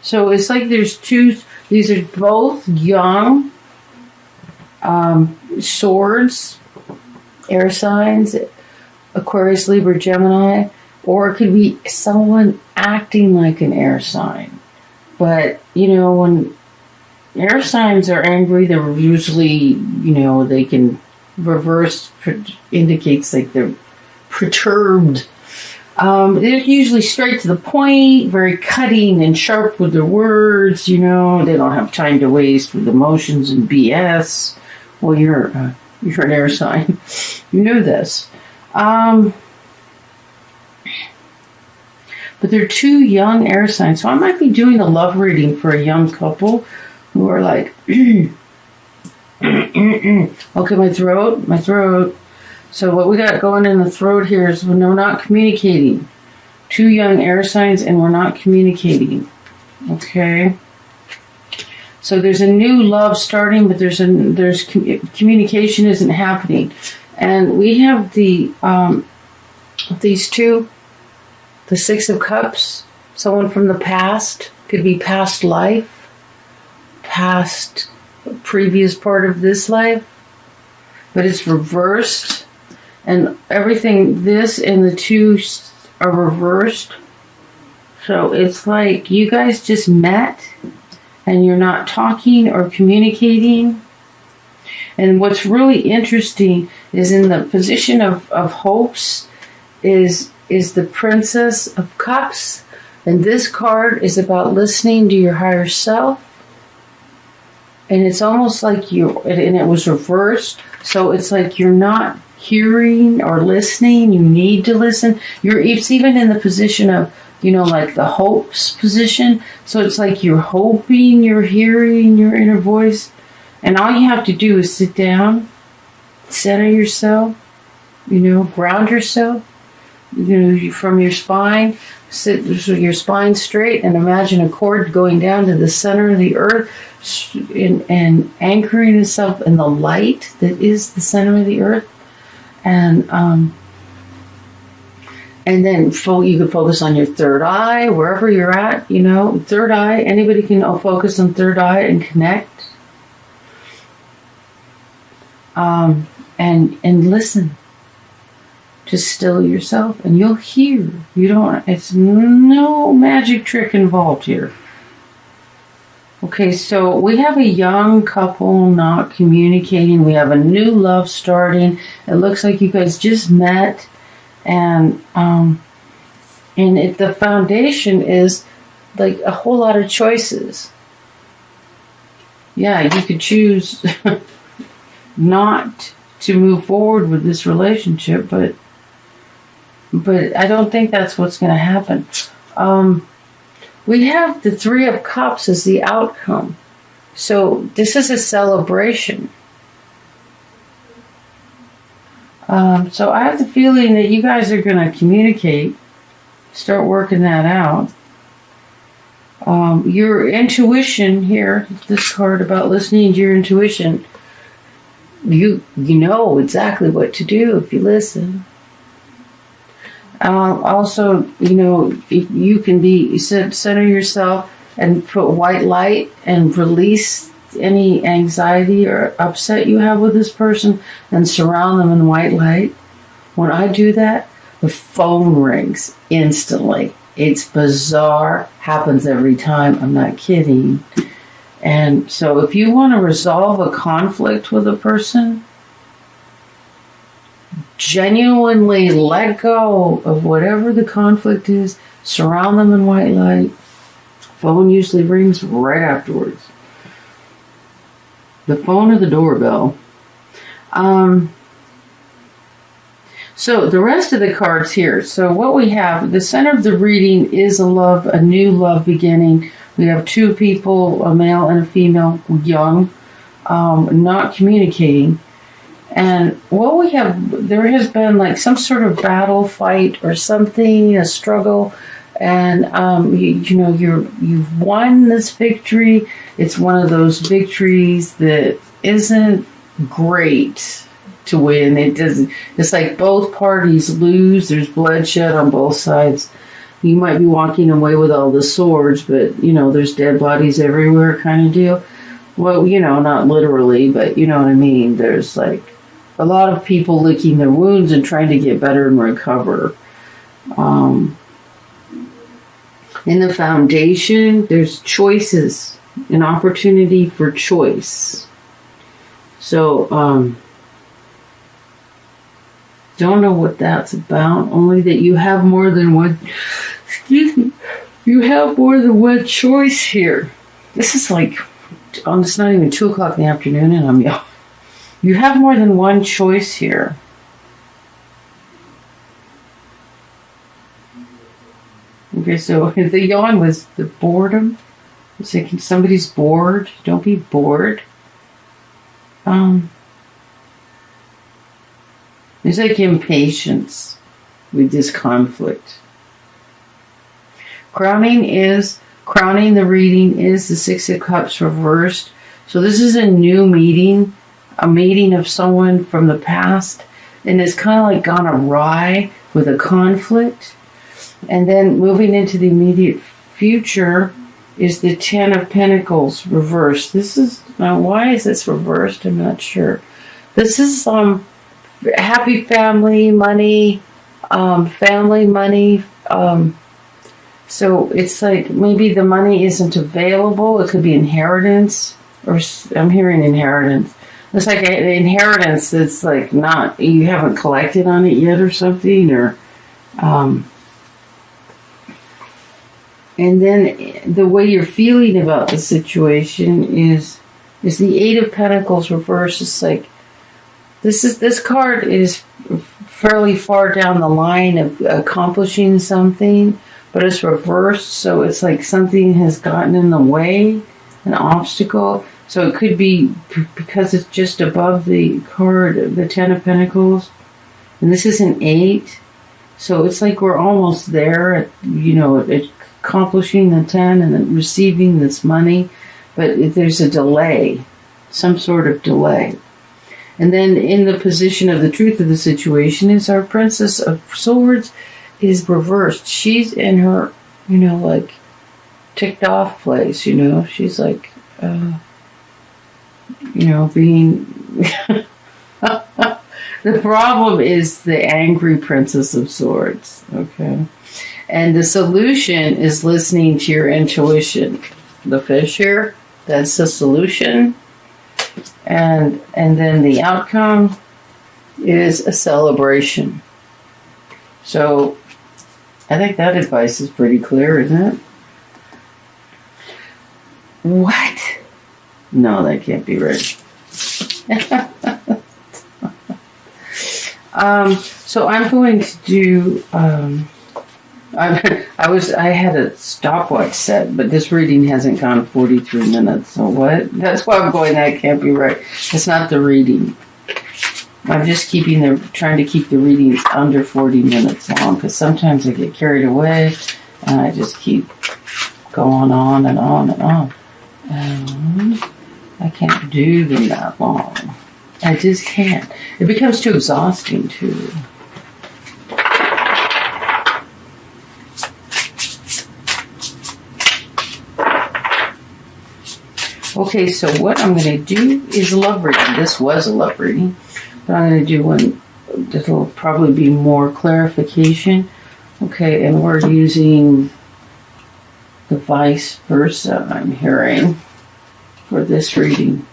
So it's like there's two, these are both young swords, air signs, Aquarius, Libra, Gemini, or it could be someone acting like an air sign. But, when air signs are angry, they're usually, they can reverse, indicates like they're perturbed. They're usually straight to the point, very cutting and sharp with their words, they don't have time to waste with emotions and BS. Well, you're an air sign. You know this. But they're two young air signs. So I might be doing a love reading for a young couple who are like, okay, my throat. So what we got going in the throat here is when we're not communicating. Two young air signs and we're not communicating. Okay. So there's a new love starting, but there's communication isn't happening. And we have these two, the Six of Cups, someone from the past, could be past life, past previous part of this life, but it's reversed, and everything, this and the two are reversed. So it's like you guys just met and you're not talking or communicating. And what's really interesting is in the position of hopes is the Princess of Cups. And this card is about listening to your higher self. And it's almost like and it was reversed. So it's like you're not hearing or listening. You need to listen. It's even in the position of, like the hopes position. So it's like you're hoping you're hearing your inner voice. And all you have to do is sit down, center yourself, ground yourself, from your spine, sit with your spine straight and imagine a cord going down to the center of the earth and anchoring itself in the light that is the center of the earth. And then you can focus on your third eye, wherever you're at, third eye. Anybody can focus on third eye and connect. And listen. Just still yourself and you'll hear. It's no magic trick involved here. Okay, so we have a young couple not communicating. We have a new love starting. It looks like you guys just met. And the foundation is like a whole lot of choices. Yeah, you could choose not to move forward with this relationship, but I don't think that's what's going to happen. We have the Three of Cups as the outcome. So this is a celebration. So I have the feeling that you guys are going to communicate, start working that out. Your intuition here, this card about listening to your intuition, you know exactly what to do if you listen. Also, if you can center yourself and put white light and release any anxiety or upset you have with this person and surround them in white light. When I do that, the phone rings instantly. It's bizarre. Happens every time. I'm not kidding. And so if you want to resolve a conflict with a person, genuinely let go of whatever the conflict is, surround them in white light. Phone usually rings right afterwards. The phone or the doorbell. So the rest of the cards here. So what we have, the center of the reading is a new love beginning. We have two people, a male and a female, young, not communicating. And what we have, there has been like some sort of battle, fight, or something, a struggle. And, you've won this victory. It's one of those victories that isn't great to win. It's like both parties lose. There's bloodshed on both sides. You might be walking away with all the swords, but, there's dead bodies everywhere kind of deal. Well, not literally, but you know what I mean. There's like a lot of people licking their wounds and trying to get better and recover. In the foundation, there's choices, an opportunity for choice. So, don't know what that's about, only that you have more than one, you have more than one choice here. This is like, it's not even 2 o'clock in the afternoon and I'm yawning. You have more than one choice here. Okay, so the yawn was the boredom. It's like somebody's bored. Don't be bored. There's like impatience with this conflict. Crowning the reading is the Six of Cups reversed. So this is a new meeting, a meeting of someone from the past, and it's kind of like gone awry with a conflict. And then moving into the immediate future is the Ten of Pentacles reversed. This is, why is this reversed? I'm not sure. This is happy family, money, family money. So it's like maybe the money isn't available. It could be inheritance, or I'm hearing inheritance. It's like an inheritance that's like not, you haven't collected on it yet or something, or and then the way you're feeling about the situation is the Eight of Pentacles reversed. It's like this card is fairly far down the line of accomplishing something, but it's reversed, so it's like something has gotten in the way, an obstacle. So it could be because it's just above the card, the Ten of Pentacles, and this is an 8. So it's like we're almost there at, at accomplishing the 10 and then receiving this money, but there's a delay, some sort of delay. And then in the position of the truth of the situation is our Princess of Swords is reversed. She's in her, like ticked off place, she's like, being... The problem is the angry Princess of Swords, okay? And the solution is listening to your intuition. The fish here, that's the solution. And then the outcome is a celebration. So I think that advice is pretty clear, isn't it? What? No, that can't be right. So I'm going to do, I had a stopwatch set, but this reading hasn't gone 43 minutes, so what? That's why I'm going, that can't be right. It's not the reading. I'm just trying to keep the readings under 40 minutes long, because sometimes I get carried away, and I just keep going on and on and on. And I can't do them that long. I just can't. It becomes too exhausting, too. Okay, so what I'm going to do is a love reading. This was a love reading, but I'm going to do one that will probably be more clarification. Okay, and we're using the vice versa, I'm hearing, for this reading.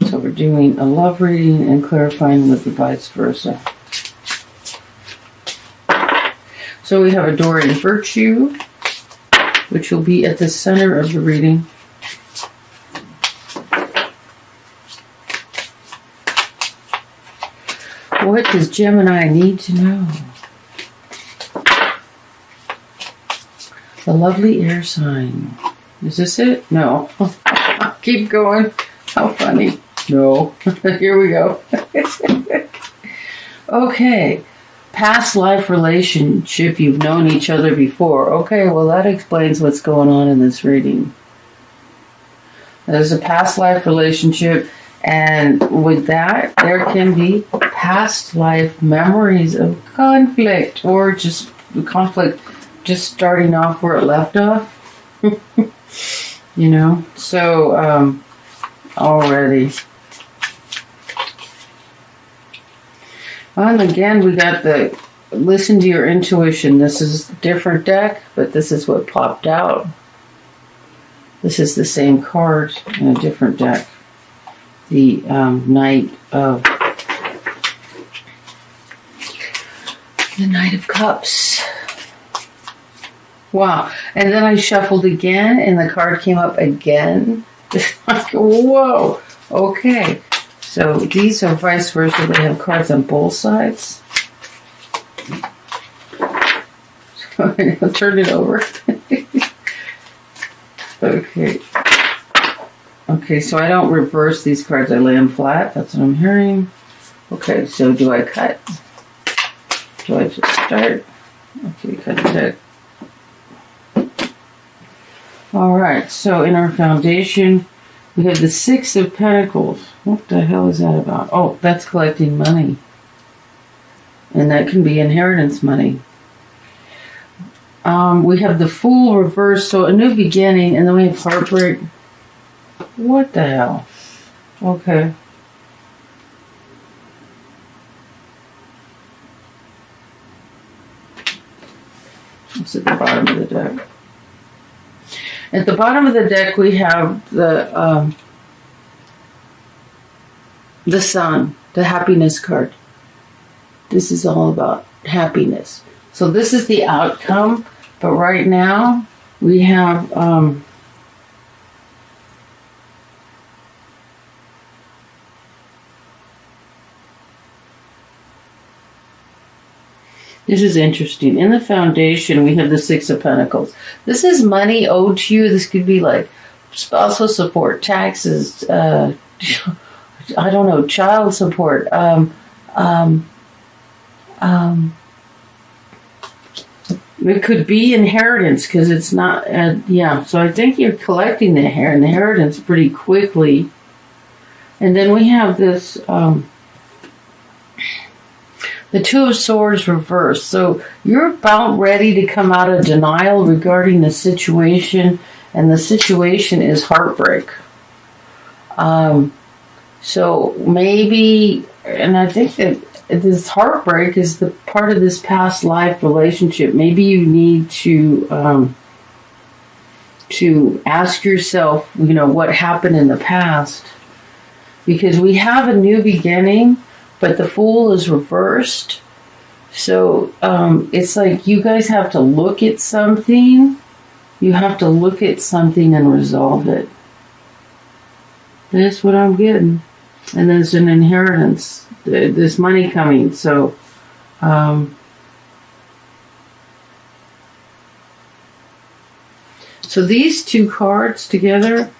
So we're doing a love reading and clarifying with the vice versa. So we have adoring virtue, which will be at the center of the reading. What does Gemini need to know? The lovely air sign. Is this it? No. Keep going. How funny. No. Here we go. Okay. Past life relationship. You've known each other before. Okay, well that explains what's going on in this reading. There's a past life relationship, And with that, there can be past life memories of conflict, or just conflict just starting off where it left off. You know, so already. And again, we got the listen to your intuition. This is a different deck, but this is what popped out. This is the same card in a different deck. The Knight of Cups. Wow. And then I shuffled again, and the card came up again. Like, whoa. Okay. So these are vice versa. They have cards on both sides. I'll turn it over. Okay. Okay, so I don't reverse these cards. I lay them flat. That's what I'm hearing. Okay, so do I cut? Do I just start? Okay, cut the deck. Alright, so in our foundation, we have the Six of Pentacles. What the hell is that about? Oh, that's collecting money. And that can be inheritance money. We have the Fool reversed, so a new beginning, and then we have heartbreak. What the hell? Okay. It's at the bottom of the deck. At the bottom of the deck, we have the Sun, the happiness card. This is all about happiness. So this is the outcome, but right now we have this is interesting. In the foundation, we have the Six of Pentacles. This is money owed to you. This could be like spousal support, taxes, I don't know, child support, it could be inheritance, because it's not, yeah. So I think you're collecting the inheritance pretty quickly. And then we have this, the Two of Swords reversed. So you're about ready to come out of denial regarding the situation, and the situation is heartbreak. So maybe, and I think that this heartbreak is the part of this past life relationship. Maybe you need to ask yourself, you know, what happened in the past, because we have a new beginning, but the Fool is reversed. So it's like you guys have to look at something. You have to look at something and resolve it. That's what I'm getting. And there's an inheritance. There's money coming. So so these two cards together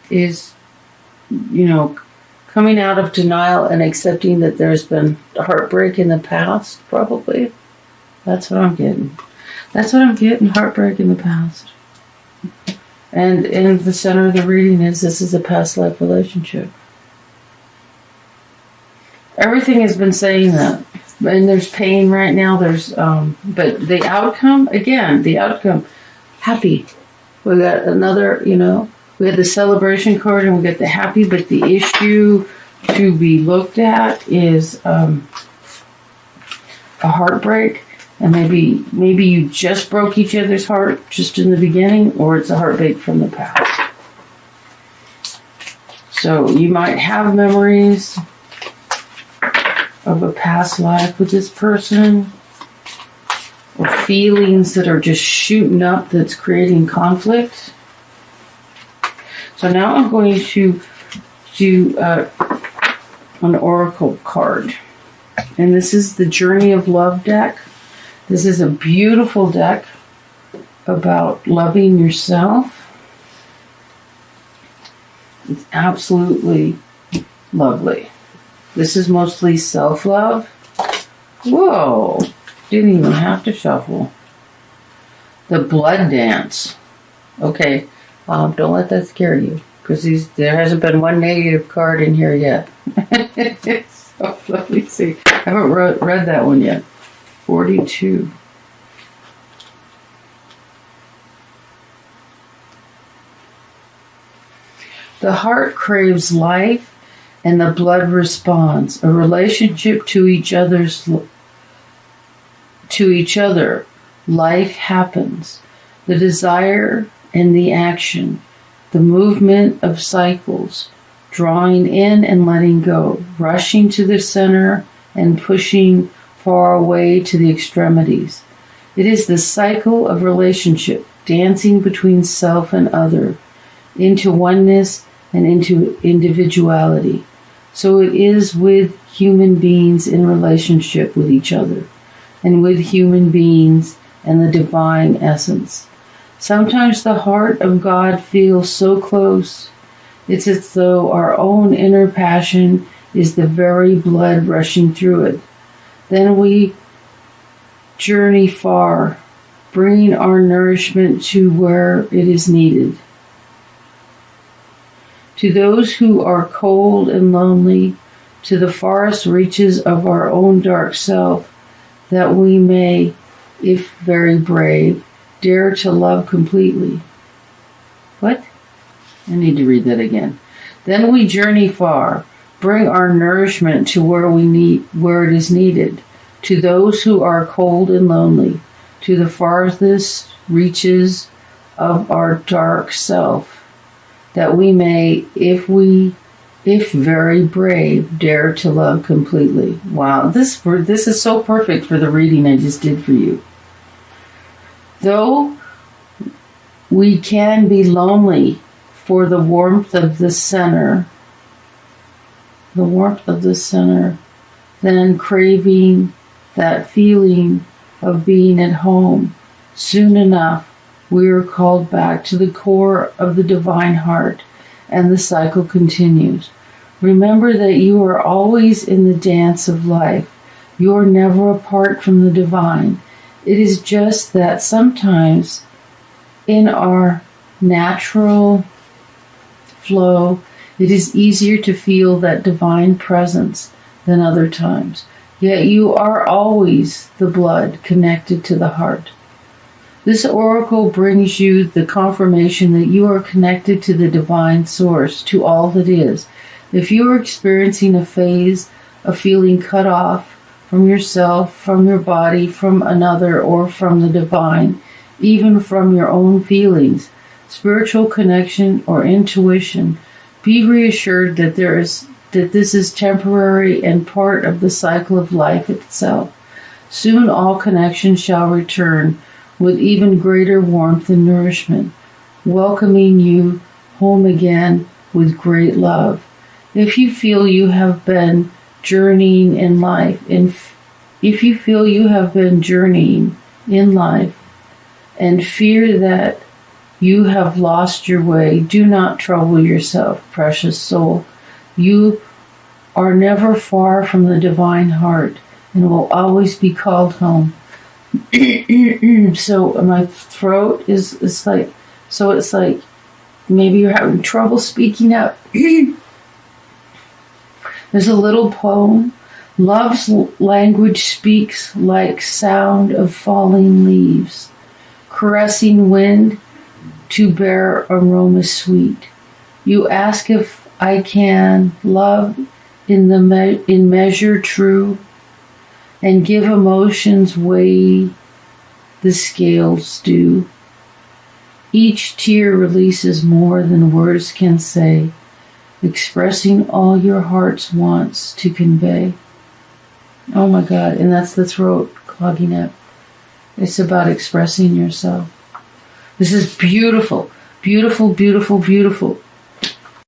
is, you know, coming out of denial and accepting that there's been heartbreak in the past, probably. That's what I'm getting. That's what I'm getting, heartbreak in the past. And in the center of the reading is this is a past life relationship. Everything has been saying that. And there's pain right now. There's but the outcome, again, the outcome, happy. We got another, you know, we had the celebration card and we got the happy, but the issue to be looked at is a heartbreak. And maybe you just broke each other's heart just in the beginning, or it's a heartbreak from the past. So you might have memories of a past life with this person, or feelings that are just shooting up that's creating conflict. So now I'm going to do an oracle card. And this is the Journey of Love deck. This is a beautiful deck about loving yourself. It's absolutely lovely. This is mostly self-love. Whoa, didn't even have to shuffle. The Blood Dance. Okay, don't let that scare you. because there hasn't been one negative card in here yet. So let me see. I haven't read that one yet. 42. The heart craves life, and the blood responds. A relationship to each other. Life happens. The desire and the action, the movement of cycles, drawing in and letting go, rushing to the center and pushing far away to the extremities. It is the cycle of relationship, dancing between self and other, into oneness and into individuality. So it is with human beings in relationship with each other, and with human beings and the divine essence. Sometimes the heart of God feels so close, it's as though our own inner passion is the very blood rushing through it. Then we journey far, bringing our nourishment to where it is needed. To those who are cold and lonely, to the farthest reaches of our own dark self, that we may, if very brave, dare to love completely. What? I need to read that again. Then we journey far, bring our nourishment to where it is needed. To those who are cold and lonely, to the farthest reaches of our dark self, that we may, if very brave, dare to love completely. Wow, this is so perfect for the reading I just did for you. Though we can be lonely for the warmth of the center, then craving that feeling of being at home, soon enough we are called back to the core of the divine heart, and the cycle continues. Remember that you are always in the dance of life. You are never apart from the divine. It is just that sometimes in our natural flow, it is easier to feel that divine presence than other times. Yet you are always the blood connected to the heart. This oracle brings you the confirmation that you are connected to the divine source, to all that is. If you are experiencing a phase of feeling cut off from yourself, from your body, from another, or from the divine, even from your own feelings, spiritual connection, or intuition, be reassured that this is temporary and part of the cycle of life itself. Soon all connection shall return with even greater warmth and nourishment, welcoming you home again with great love. If you feel you have been journeying in life, and fear that you have lost your way, do not trouble yourself, precious soul. You are never far from the divine heart and will always be called home. So my throat it's like maybe you're having trouble speaking up. There's a little poem. Love's language speaks like sound of falling leaves, caressing wind to bear aroma sweet. You ask if I can love in measure true, and give emotions weigh the scales do. Each tear releases more than words can say, expressing all your heart's wants to convey. Oh my God, and that's the throat clogging up. It's about expressing yourself. This is beautiful, beautiful, beautiful, beautiful.